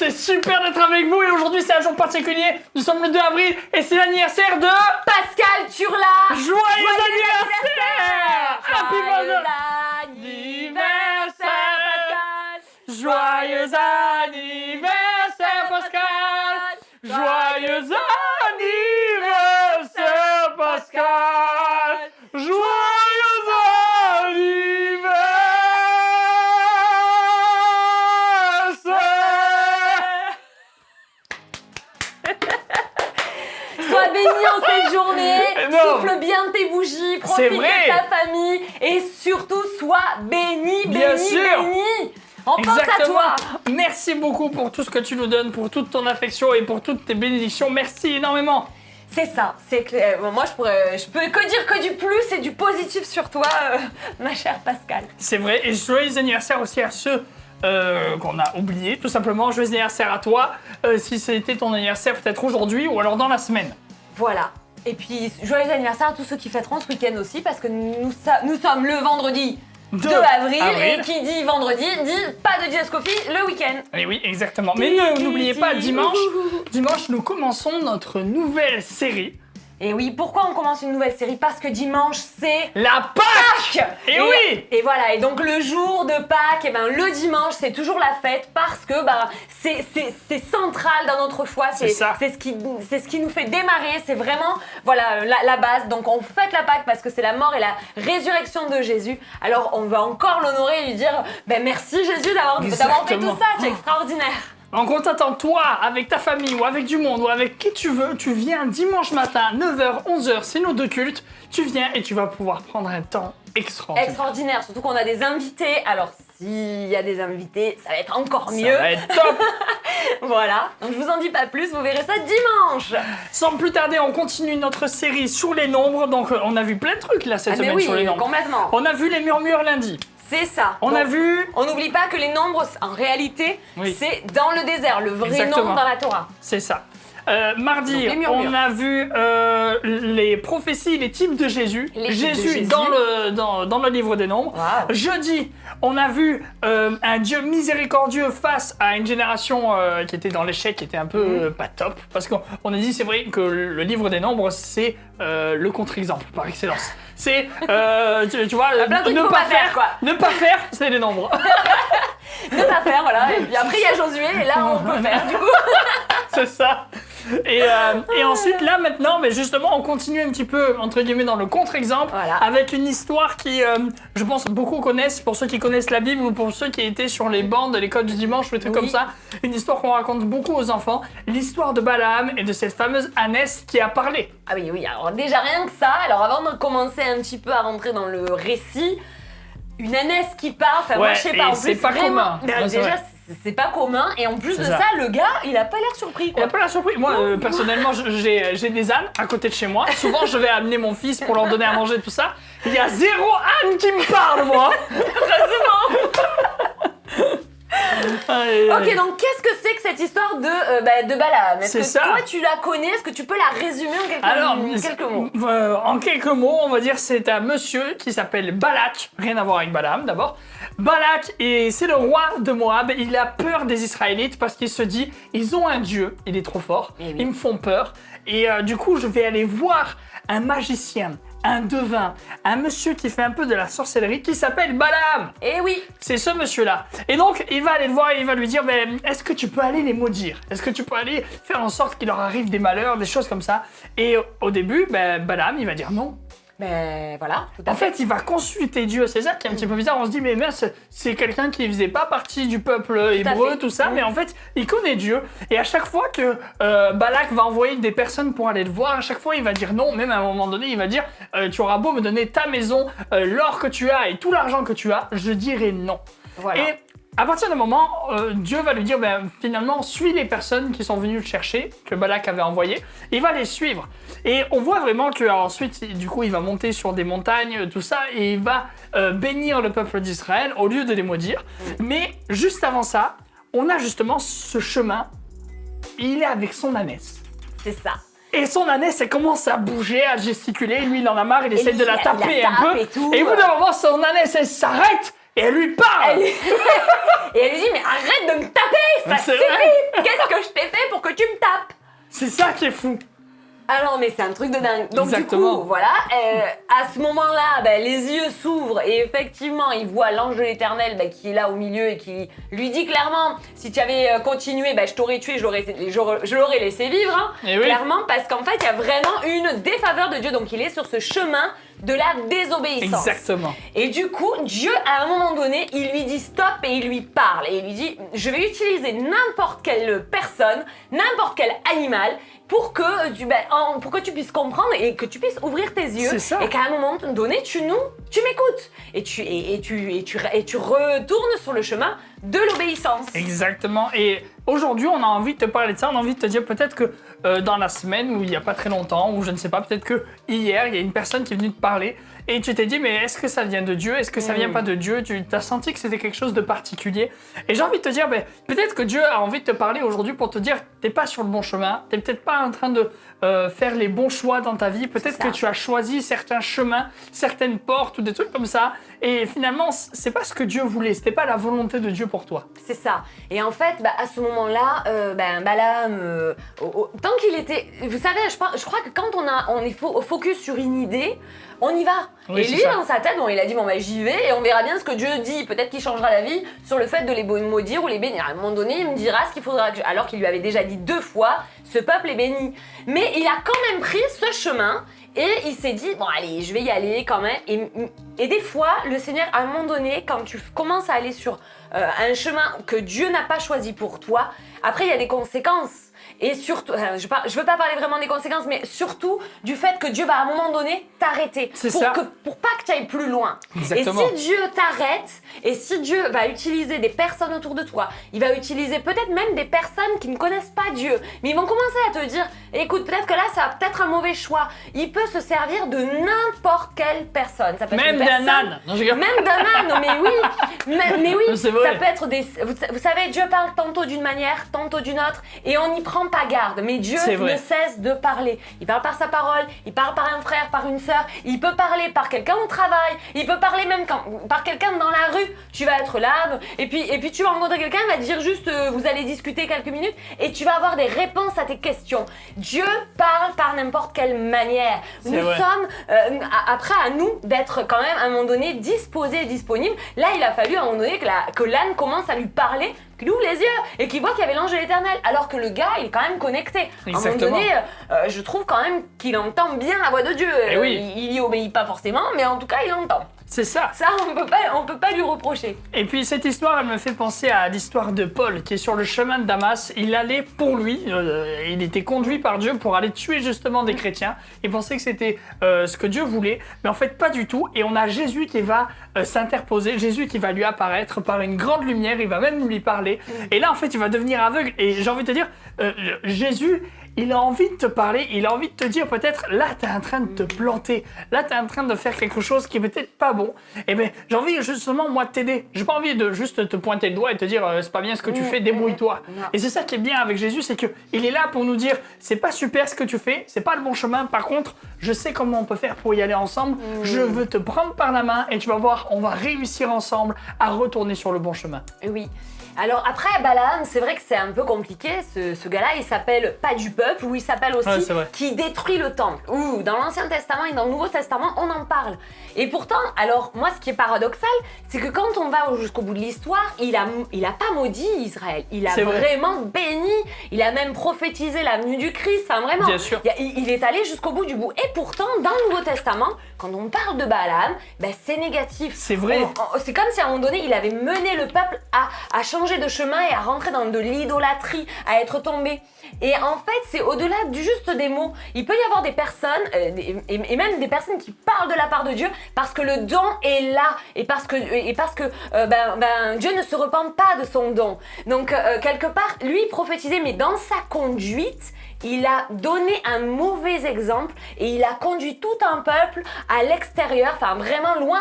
C'est super d'être avec vous et aujourd'hui c'est un jour particulier. Nous sommes le 2 avril et c'est l'anniversaire de Pascal Turla. Joyeux anniversaire. Happy Joyeux birthday anniversaire, Pascal. Joyeux anniversaire Pascal. Joyeux anniversaire Pascal. Joyeux Sois béni en cette journée, Non. souffle bien tes bougies, profite vrai. de ta famille et surtout sois béni, Bien béni, sûr. béni. On pense à toi. Merci beaucoup pour tout ce que tu nous donnes, pour toute ton affection et pour toutes tes bénédictions. Merci énormément. C'est ça, c'est clair. Moi je peux que dire que du plus et du positif sur toi, ma chère Pascal. C'est vrai. Et joyeux anniversaire aussi à ceux qu'on a oubliés. Tout simplement, joyeux anniversaire à toi. Si c'était ton anniversaire peut-être aujourd'hui ou alors dans la semaine. Voilà. Et puis joyeux anniversaire à tous ceux qui fêteront ce week-end aussi parce que nous sommes le vendredi 2 avril et qui dit vendredi dit pas de Diascopie le week-end. Et oui, exactement. Mais n'oubliez pas, dimanche, nous commençons notre nouvelle série. Et oui, pourquoi on commence une nouvelle série? Parce que dimanche, c'est La Pâques. Et oui. Et voilà, et donc le jour de Pâques, et ben le dimanche, c'est toujours la fête parce que c'est central dans notre foi. C'est ce qui nous fait démarrer, c'est vraiment voilà la base. Donc on fête la Pâques parce que c'est la mort et la résurrection de Jésus. Alors on va encore l'honorer et lui dire merci Jésus d'avoir fait tout ça, c'est extraordinaire. Donc on t'attend toi, avec ta famille ou avec du monde ou avec qui tu veux, tu viens dimanche matin, 9h, 11h, c'est nos deux cultes, tu viens et tu vas pouvoir prendre un temps extraordinaire. Extraordinaire, surtout qu'on a des invités, alors s'il y a des invités, ça va être encore mieux. Ça va être top. Voilà, donc je vous en dis pas plus, vous verrez ça dimanche. Sans plus tarder, on continue notre série sur les nombres, donc on a vu plein de trucs là cette semaine sur les nombres. Complètement. On a vu les murmures lundi. C'est ça. On a vu... On n'oublie pas que les nombres, en réalité, c'est dans le désert, le vrai nombre dans la Torah. C'est ça. Mardi, donc, on a vu les prophéties, les types de Jésus. Jésus dans le livre des nombres. Wow. Jeudi, on a vu un Dieu miséricordieux face à une génération qui était dans l'échec, qui était un peu pas top. Parce qu'on a dit, c'est vrai que le livre des nombres, c'est le contre-exemple par excellence. C'est, tu vois, ne pas faire, c'est les nombres. Ne pas faire, voilà. Et puis après, il y a Josué, et là, on peut faire, du coup. C'est ça. Et ensuite, là, maintenant, mais justement, on continue un petit peu, entre guillemets, dans le contre-exemple, avec une histoire qui, je pense, beaucoup connaissent, pour ceux qui connaissent la Bible ou pour ceux qui étaient sur les bancs de l'école du dimanche, des trucs comme ça. Une histoire qu'on raconte beaucoup aux enfants. L'histoire de Balaam et de cette fameuse ânesse qui a parlé. Ah oui, alors déjà, rien que ça. Alors, avant de commencer un petit peu à rentrer dans le récit, une ânesse qui parle, enfin, moi, je sais pas, en plus, c'est pas commun. Déjà, c'est pas commun, et en plus de ça, le gars, il a pas l'air surpris, quoi. Il a pas l'air surpris. Moi, personnellement, j'ai des ânes à côté de chez moi. Souvent, je vais amener mon fils pour leur donner à manger, tout ça. Il y a 0 âne qui me parle, moi. Heureusement. Ok, donc qu'est-ce que c'est que cette histoire de Balaam? Est-ce que toi tu la connais? Est-ce que tu peux la résumer en quelques mots? En quelques mots, on va dire c'est un monsieur qui s'appelle Balak, rien à voir avec Balaam d'abord. Balak, et c'est le roi de Moab, il a peur des Israélites parce qu'il se dit, ils ont un dieu, il est trop fort, ils me font peur, et du coup je vais aller voir un magicien, un devin, un monsieur qui fait un peu de la sorcellerie qui s'appelle Balaam. Eh oui. C'est ce monsieur-là. Et donc, il va aller le voir et il va lui dire, est-ce que tu peux aller les maudire? Est-ce que tu peux aller faire en sorte qu'il leur arrive des malheurs, des choses comme ça? Et au début, Balaam, il va dire non. Voilà, tout à fait. En fait, il va consulter Dieu. C'est ça qui est un petit peu bizarre. On se dit, mais mince, c'est quelqu'un qui faisait pas partie du peuple hébreu, tout ça. Mais en fait, il connaît Dieu. Et à chaque fois que Balak va envoyer des personnes pour aller le voir, à chaque fois, il va dire non. Même à un moment donné, il va dire, tu auras beau me donner ta maison, l'or que tu as et tout l'argent que tu as, je dirai non. Voilà. Et à partir d'un moment, Dieu va lui dire, finalement, suis les personnes qui sont venues le chercher, que Balak avait envoyées, il va les suivre. Et on voit vraiment qu'ensuite, du coup, il va monter sur des montagnes, tout ça, et il va bénir le peuple d'Israël au lieu de les maudire. Mais juste avant ça, on a justement ce chemin, il est avec son ânesse. C'est ça. Et son ânesse, elle commence à bouger, à gesticuler, lui, il en a marre, il essaie de la taper un peu. Et au bout d'un moment, son ânesse, elle s'arrête. Et elle lui parle. Et elle lui dit, mais arrête de me taper, ça suffit. qui est fou. Ah non, mais c'est un truc de dingue. Donc Exactement. du coup, voilà, à ce moment-là, les yeux s'ouvrent et effectivement, il voit l'ange de l'Éternel qui est là au milieu et qui lui dit clairement, si tu avais continué, je t'aurais tué, je l'aurais laissé vivre, hein, oui. clairement, parce qu'en fait, il y a vraiment une défaveur de Dieu. Donc il est sur ce chemin de la désobéissance. Exactement. Et du coup, Dieu, à un moment donné, il lui dit stop et il lui parle. Et il lui dit, je vais utiliser n'importe quelle personne, n'importe quel animal, pour que tu puisses comprendre et que tu puisses ouvrir tes yeux. C'est ça. Et qu'à un moment donné, tu m'écoutes. Et tu retournes sur le chemin de l'obéissance. Exactement. Et aujourd'hui, on a envie de te parler de ça. On a envie de te dire peut-être que dans la semaine, ou il n'y a pas très longtemps, ou je ne sais pas, peut-être que hier, il y a une personne qui est venue te parler et tu t'es dit, mais est-ce que ça vient de Dieu? Est-ce que ça vient pas de Dieu? Tu as senti que c'était quelque chose de particulier. Et j'ai envie de te dire, peut-être que Dieu a envie de te parler aujourd'hui pour te dire, t'es pas sur le bon chemin, t'es peut-être pas en train de faire les bons choix dans ta vie. Peut-être que tu as choisi certains chemins, certaines portes ou des trucs comme ça. Et finalement, c'est pas ce que Dieu voulait. C'était pas la volonté de Dieu pour toi. C'est ça. Et en fait, à ce moment-là, Balaam, tant qu'il était... Vous savez, je crois que quand on est focus sur une idée, on y va. Oui, et lui, dans sa tête, il a dit, j'y vais et on verra bien ce que Dieu dit. Peut-être qu'il changera d'avis sur le fait de les maudire ou les bénir. À un moment donné, il me dira ce qu'il faudra que alors qu'il lui avait déjà dit 2 fois, ce peuple est béni. Mais il a quand même pris ce chemin et il s'est dit, allez, je vais y aller quand même. Et des fois, le Seigneur, à un moment donné, quand tu commences à aller sur un chemin que Dieu n'a pas choisi pour toi, après, il y a des conséquences. Et surtout, je veux pas parler vraiment des conséquences, mais surtout du fait que Dieu va à un moment donné t'arrêter. Pour pas que tu ailles plus loin. Exactement. Et si Dieu t'arrête, et si Dieu va utiliser des personnes autour de toi, il va utiliser peut-être même des personnes qui ne connaissent pas Dieu, mais ils vont commencer à te dire, écoute, peut-être que là, ça va peut-être un mauvais choix. Il peut se servir de n'importe quelle personne. Ça peut être même d'un âne. Même d'un âne, mais oui. Mais oui, c'est vrai. Ça peut être des... Vous savez, Dieu parle tantôt d'une manière, tantôt d'une autre, et on n'y prend pas garde. Mais Dieu ne cesse de parler. Il parle par sa parole, il parle par un frère, par une sœur, il peut parler par quelqu'un au travail, il peut parler même par quelqu'un dans la rue. Tu vas être là, et puis tu vas rencontrer quelqu'un, il va te dire juste, vous allez discuter quelques minutes, et tu vas avoir des réponses à tes questions. Dieu parle par n'importe quelle manière. Nous sommes, après à nous d'être quand même à un moment donné disposés et disponibles. Là, il a fallu à un moment donné que l'âne commence à lui parler, qu'il ouvre les yeux et qu'il voit qu'il y avait l'ange de l'Éternel, alors que le gars, il est quand même connecté. Exactement. À un moment donné, je trouve quand même qu'il entend bien la voix de Dieu. Il y obéit pas forcément, mais en tout cas, il entend. C'est ça. Ça, on peut pas lui reprocher. Et puis cette histoire, elle me fait penser à l'histoire de Paul, qui est sur le chemin de Damas. Il allait pour lui, il était conduit par Dieu pour aller tuer justement des chrétiens. Il pensait que c'était ce que Dieu voulait, mais en fait pas du tout. Et on a Jésus qui va s'interposer, Jésus qui va lui apparaître par une grande lumière, il va même lui parler. Et là en fait il va devenir aveugle. Et j'ai envie de te dire, Jésus, il a envie de te parler, il a envie de te dire peut-être, là t'es en train de te planter, là t'es en train de faire quelque chose qui est peut-être pas bon. Et bien j'ai envie justement moi de t'aider. J'ai pas envie de juste te pointer le doigt et te dire c'est pas bien ce que tu fais, débrouille-toi. Et c'est ça qui est bien avec Jésus, c'est qu'il est là pour nous dire c'est pas super ce que tu fais, c'est pas le bon chemin, par contre je sais comment on peut faire pour y aller ensemble, je veux te prendre par la main et tu vas voir, on va réussir ensemble à retourner sur le bon chemin. Oui. Alors après, Balaam, c'est vrai que c'est un peu compliqué, ce gars-là, il s'appelle pas du peuple, ou il s'appelle aussi qui détruit le temple. Ou dans l'Ancien Testament et dans le Nouveau Testament, on en parle. Et pourtant, alors moi ce qui est paradoxal, c'est que quand on va jusqu'au bout de l'histoire, il a pas maudit Israël, il a vraiment béni, il a même prophétisé la venue du Christ, enfin vraiment. Bien sûr. Il est allé jusqu'au bout du bout. Et pourtant, dans le Nouveau Testament, quand on parle de Balaam, c'est négatif. C'est vrai. C'est comme si à un moment donné, il avait mené le peuple à changer de chemin et à rentrer dans de l'idolâtrie, à être tombé. Et en fait, c'est au-delà du juste des mots. Il peut y avoir des personnes, et même des personnes qui parlent de la part de Dieu, parce que le don est là, et parce que Dieu ne se repent pas de son don. Donc, quelque part, lui prophétisait, mais dans sa conduite, il a donné un mauvais exemple et il a conduit tout un peuple à l'extérieur, enfin vraiment loin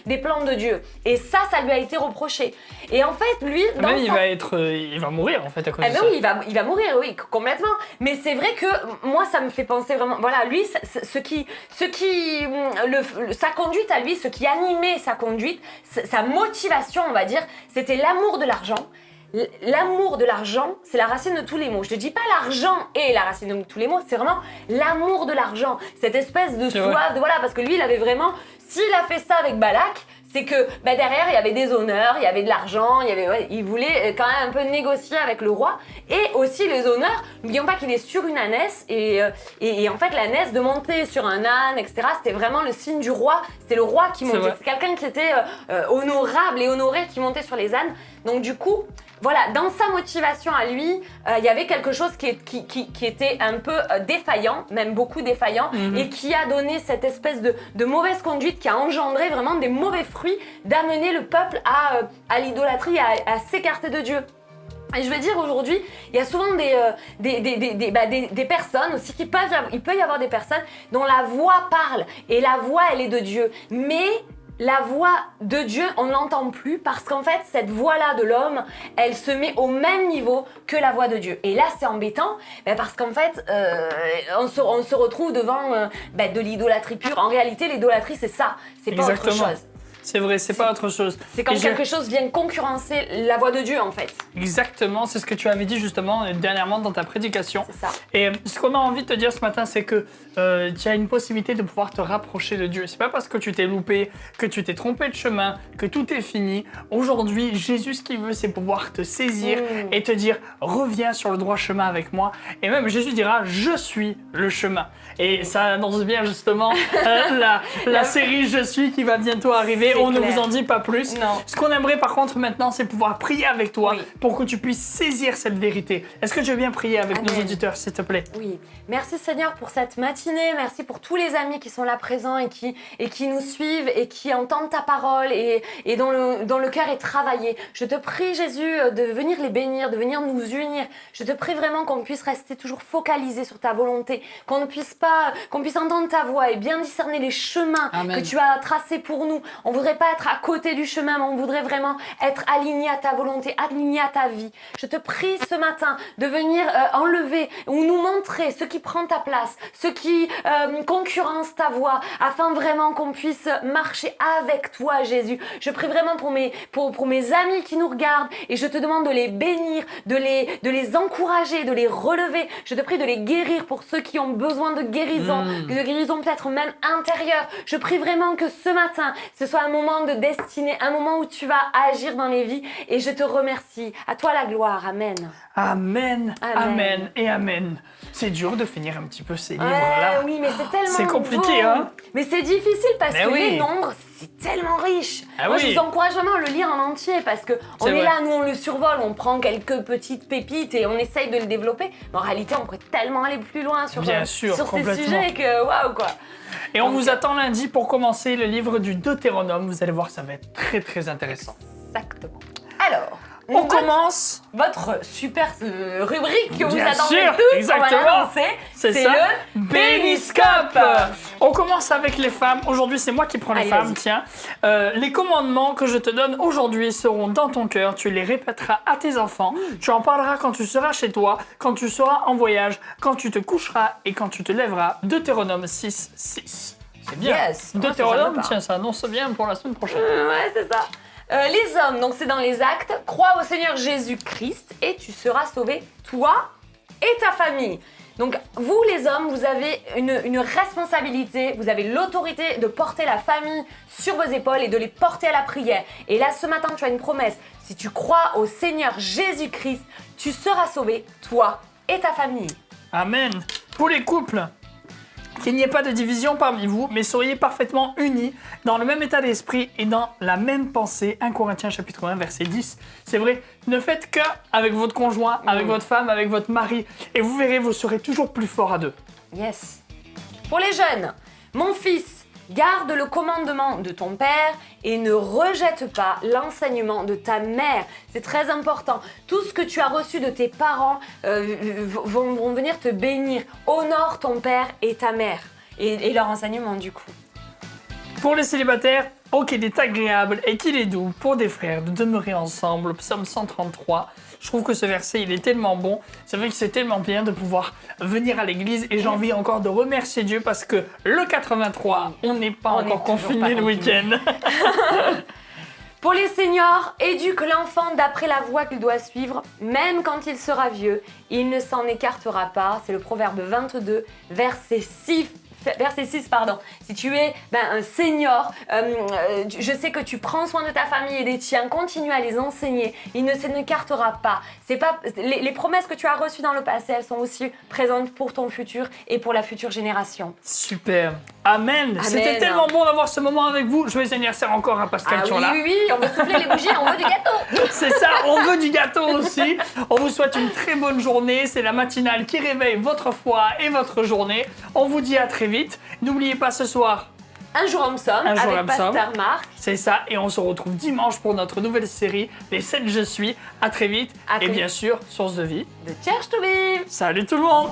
des plans de Dieu. Et ça lui a été reproché. Et en fait, lui... il va mourir en fait à cause de ça. Oui, il va mourir, oui, complètement. Mais c'est vrai que moi, ça me fait penser vraiment... Voilà, lui, sa conduite à lui, ce qui animait sa conduite, sa motivation, on va dire, c'était l'amour de l'argent, l'amour de l'argent, c'est la racine de tous les maux. Je te dis pas l'argent est la racine de tous les maux, c'est vraiment l'amour de l'argent. Cette espèce de soif, voilà, parce que lui, il avait vraiment, s'il a fait ça avec Balak, c'est que derrière, il y avait des honneurs, il y avait de l'argent, il voulait quand même un peu négocier avec le roi. Et aussi les honneurs, n'oublions pas qu'il est sur une ânesse, et en fait, l'ânesse de monter sur un âne, etc., c'était vraiment le signe du roi. C'était le roi qui montait. C'est quelqu'un qui était honorable et honoré qui montait sur les ânes. Donc du coup, voilà, dans sa motivation à lui, il y avait quelque chose qui était un peu défaillant, même beaucoup défaillant, et qui a donné cette espèce de mauvaise conduite qui a engendré vraiment des mauvais fruits d'amener le peuple à l'idolâtrie, à s'écarter de Dieu. Et je veux dire, aujourd'hui, il y a souvent des personnes aussi il peut y avoir des personnes dont la voix parle, et la voix, elle est de Dieu. Mais la voix de Dieu, on ne l'entend plus parce qu'en fait, cette voix-là de l'homme, elle se met au même niveau que la voix de Dieu. Et là, c'est embêtant parce qu'en fait, on se retrouve devant de l'idolâtrie pure. En réalité, l'idolâtrie, c'est ça, c'est pas autre chose. C'est vrai, c'est pas autre chose. C'est quand quelque chose vient concurrencer la voix de Dieu, en fait. Exactement, c'est ce que tu avais dit justement dernièrement dans ta prédication. C'est ça. Et ce qu'on a envie de te dire ce matin, c'est que tu as une possibilité de pouvoir te rapprocher de Dieu. C'est pas parce que tu t'es loupé, que tu t'es trompé de chemin, que tout est fini. Aujourd'hui, Jésus, ce qu'il veut, c'est pouvoir te saisir et te dire « Reviens sur le droit chemin avec moi ». Et même Jésus dira « Je suis le chemin ». Et ça annonce bien justement la série « Je suis » qui va bientôt arriver. On ne vous en dit pas plus. Non. Ce qu'on aimerait par contre maintenant, c'est pouvoir prier avec toi pour que tu puisses saisir cette vérité. Est-ce que tu veux bien prier avec nos auditeurs, s'il te plaît? Oui. Merci Seigneur pour cette matinée. Merci pour tous les amis qui sont là présents et qui nous suivent et qui entendent ta parole et dont le cœur est travaillé. Je te prie Jésus de venir les bénir, de venir nous unir. Je te prie vraiment qu'on puisse rester toujours focalisé sur ta volonté, qu'on puisse entendre ta voix et bien discerner les chemins que tu as tracés pour nous. On voudrait pas être à côté du chemin, mais on voudrait vraiment être aligné à ta volonté, aligné à ta vie. Je te prie ce matin de venir enlever ou nous montrer ce qui prend ta place, ce qui concurrence ta voie, afin vraiment qu'on puisse marcher avec toi, Jésus. Je prie vraiment pour mes amis qui nous regardent et je te demande de les bénir, de les encourager, de les relever. Je te prie de les guérir pour ceux qui ont besoin de guérison peut-être même intérieure. Je prie vraiment que ce matin, ce soit un moment de destinée, un moment où tu vas agir dans les vies et je te remercie. À toi la gloire. Amen. Amen, amen et amen. C'est dur de finir un petit peu ces livres-là. Oui, mais c'est tellement c'est compliqué, beau. Hein. Mais c'est difficile parce que les nombres, c'est tellement riche. Moi, je vous encourage vraiment à le lire en entier parce que on est là, nous, on le survole, on prend quelques petites pépites et on essaye de le développer. Mais en réalité, on pourrait tellement aller plus loin sur ces sujets que waouh, quoi. Et on vous attend lundi pour commencer le livre du Deutéronome. Vous allez voir, ça va être très, très intéressant. Exactement. Alors, on commence votre super rubrique que vous attendez tous. Exactement. On va l'annoncer. C'est le Béniscope. On commence avec les femmes. Aujourd'hui, c'est moi qui prends les femmes. Tiens, les commandements que je te donne aujourd'hui seront dans ton cœur. Tu les répéteras à tes enfants. Tu en parleras quand tu seras chez toi, quand tu seras en voyage, quand tu te coucheras et quand tu te lèveras. Deutéronome 6:6. C'est bien. Deutéronome, tiens, ça annonce bien pour la semaine prochaine. Ouais, c'est ça. Les hommes, donc c'est dans les actes, crois au Seigneur Jésus-Christ et tu seras sauvé, toi et ta famille. Donc vous les hommes, vous avez une responsabilité, vous avez l'autorité de porter la famille sur vos épaules et de les porter à la prière. Et là ce matin tu as une promesse, si tu crois au Seigneur Jésus-Christ, tu seras sauvé, toi et ta famille. Amen. Pour les couples, qu'il n'y ait pas de division parmi vous, mais soyez parfaitement unis dans le même état d'esprit et dans la même pensée. 1 Corinthiens chapitre 1 verset 10. C'est vrai, ne faites qu'avec votre conjoint, avec votre femme, avec votre mari, et vous verrez, vous serez toujours plus forts à deux. Yes. Pour les jeunes, mon fils, garde le commandement de ton père et ne rejette pas l'enseignement de ta mère. C'est très important. Tout ce que tu as reçu de tes parents vont venir te bénir. Honore ton père et ta mère et leur enseignement du coup. Pour les célibataires, oh qu'il est agréable et qu'il est doux pour des frères de demeurer ensemble. Psaume 133. Je trouve que ce verset, il est tellement bon. C'est vrai que c'est tellement bien de pouvoir venir à l'église et j'ai envie encore de remercier Dieu parce que le 83, on n'est pas encore confiné le week-end. Pour les seniors, éduque l'enfant d'après la voie qu'il doit suivre, même quand il sera vieux, il ne s'en écartera pas. C'est le proverbe 22, verset 6. Si tu es un senior, je sais que tu prends soin de ta famille et des tiens, continue à les enseigner, il ne s'écartera pas. Les promesses que tu as reçues dans le passé, elles sont aussi présentes pour ton futur et pour la future génération. Super. Amen. C'était tellement bon d'avoir ce moment avec vous. Joyeux anniversaire encore à Pascal Turla. Oui, on veut souffler les bougies, on veut du gâteau. C'est ça, on veut du gâteau aussi. On vous souhaite une très bonne journée. C'est la matinale qui réveille votre foi et votre journée. On vous dit à très vite. N'oubliez pas ce soir. Un jour homme somme avec Pasteur Marc. C'est ça, et on se retrouve dimanche pour notre nouvelle série, Les 7 Je suis. À très vite. Et bien sûr, Source de vie. De Church to Live. Salut tout le monde.